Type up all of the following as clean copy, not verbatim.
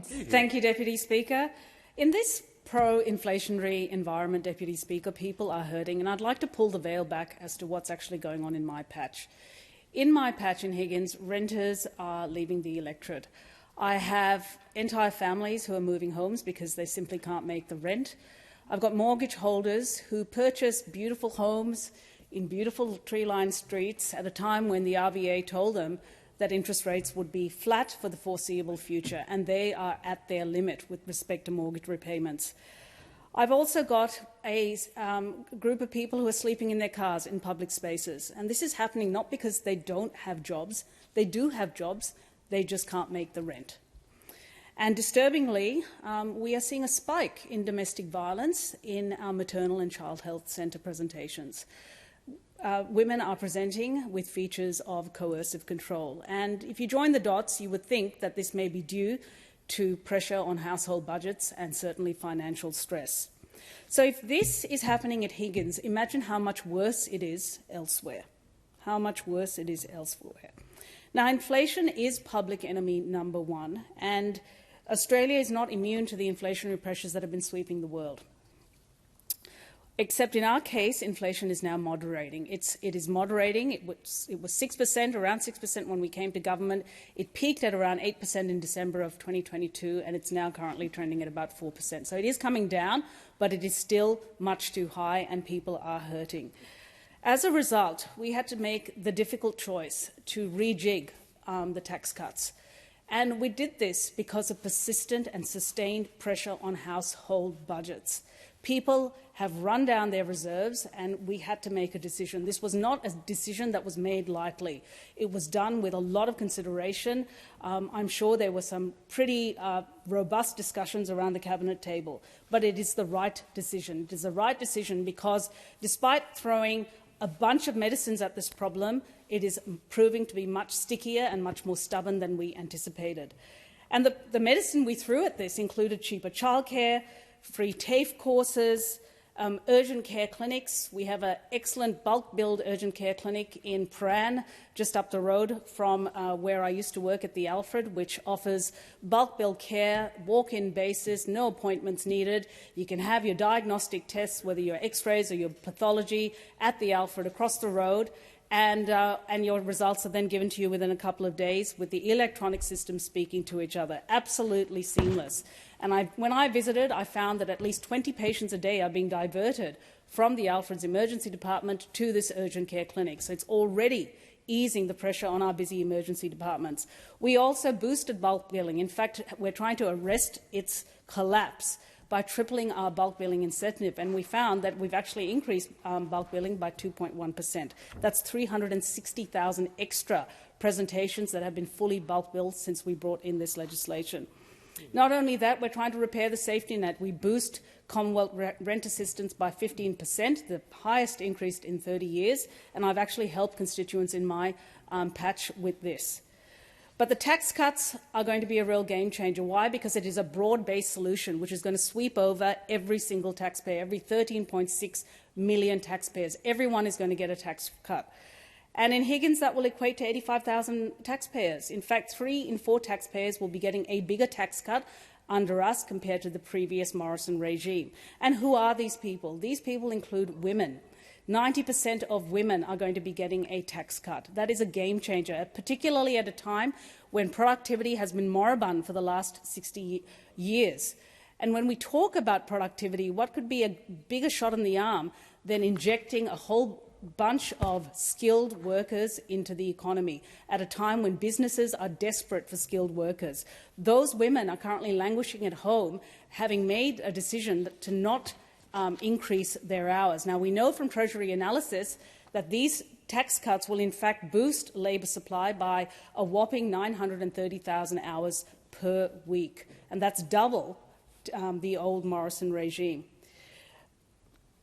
Thank you, Deputy Speaker. In this pro-inflationary environment, Deputy Speaker, people are hurting, and I'd like to pull the veil back as to what's actually going on in my patch. In my patch in Higgins, renters are leaving the electorate. I have entire families who are moving homes because they simply can't make the rent. I've got mortgage holders who purchase beautiful homes in beautiful tree-lined streets at a time when the RBA told them that interest rates would be flat for the foreseeable future, and they are at their limit with respect to mortgage repayments. I've also got a group of people who are sleeping in their cars in public spaces, and this is happening not because they don't have jobs. They do have jobs, they just can't make the rent. And disturbingly, we are seeing a spike in domestic violence in our maternal and child health centre presentations. Women are presenting with features of coercive control. And if you join the dots, you would think that this may be due to pressure on household budgets and certainly financial stress. So if this is happening at Higgins, imagine how much worse it is elsewhere. How much worse it is elsewhere. Now, inflation is public enemy number one, and Australia is not immune to the inflationary pressures that have been sweeping the world. Except in our case, inflation is now moderating. It is moderating. It was 6%, around 6% when we came to government. It peaked at around 8% in December of 2022, and it's now currently trending at about 4%. So it is coming down, but it is still much too high, and people are hurting. As a result, we had to make the difficult choice to rejig the tax cuts. And we did this because of persistent and sustained pressure on household budgets. People have run down their reserves, and we had to make a decision. This was not a decision that was made lightly. It was done with a lot of consideration. I'm sure there were some pretty robust discussions around the Cabinet table, but it is the right decision. It is the right decision because despite throwing a bunch of medicines at this problem, it is proving to be much stickier and much more stubborn than we anticipated. And the medicine we threw at this included cheaper childcare, free TAFE courses, urgent care clinics. We have an excellent bulk billed urgent care clinic in Prahran, just up the road from where I used to work at the Alfred, which offers bulk billed care, walk-in basis, no appointments needed. You can have your diagnostic tests, whether your x-rays or your pathology, at the Alfred across the road. And your results are then given to you within a couple of days with the electronic systems speaking to each other. Absolutely seamless. And when I visited, I found that at least 20 patients a day are being diverted from the Alfred's emergency department to this urgent care clinic. So it's already easing the pressure on our busy emergency departments. We also boosted bulk billing. In fact, we're trying to arrest its collapse by tripling our bulk billing incentive, and we found that we've actually increased bulk billing by 2.1%. That's 360,000 extra presentations that have been fully bulk billed since we brought in this legislation. Not only that, we're trying to repair the safety net. We boost Commonwealth rent assistance by 15%, the highest increase in 30 years, and I've actually helped constituents in my patch with this. But the tax cuts are going to be a real game changer. Why? Because it is a broad-based solution which is going to sweep over every single taxpayer, every 13.6 million taxpayers. Everyone is going to get a tax cut. And in Higgins, that will equate to 85,000 taxpayers. In fact, 3 in 4 taxpayers will be getting a bigger tax cut under us compared to the previous Morrison regime. And who are these people? These people include women. 90% of women are going to be getting a tax cut. That is a game changer, particularly at a time when productivity has been moribund for the last 60 years. And when we talk about productivity, what could be a bigger shot in the arm than injecting a whole bunch of skilled workers into the economy at a time when businesses are desperate for skilled workers? Those women are currently languishing at home, having made a decision to not increase their hours. Now, we know from Treasury analysis that these tax cuts will in fact boost labour supply by a whopping 930,000 hours per week, and that's double the old Morrison regime.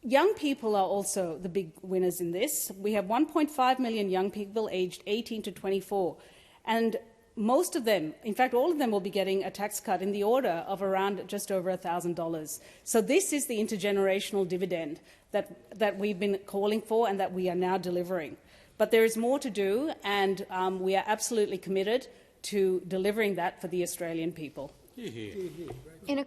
Young people are also the big winners in this. We have 1.5 million young people aged 18 to 24, and most of them, in fact all of them, will be getting a tax cut in the order of around just over $1,000. So this is the intergenerational dividend that we've been calling for and that we are now delivering. But there is more to do, and we are absolutely committed to delivering that for the Australian people. In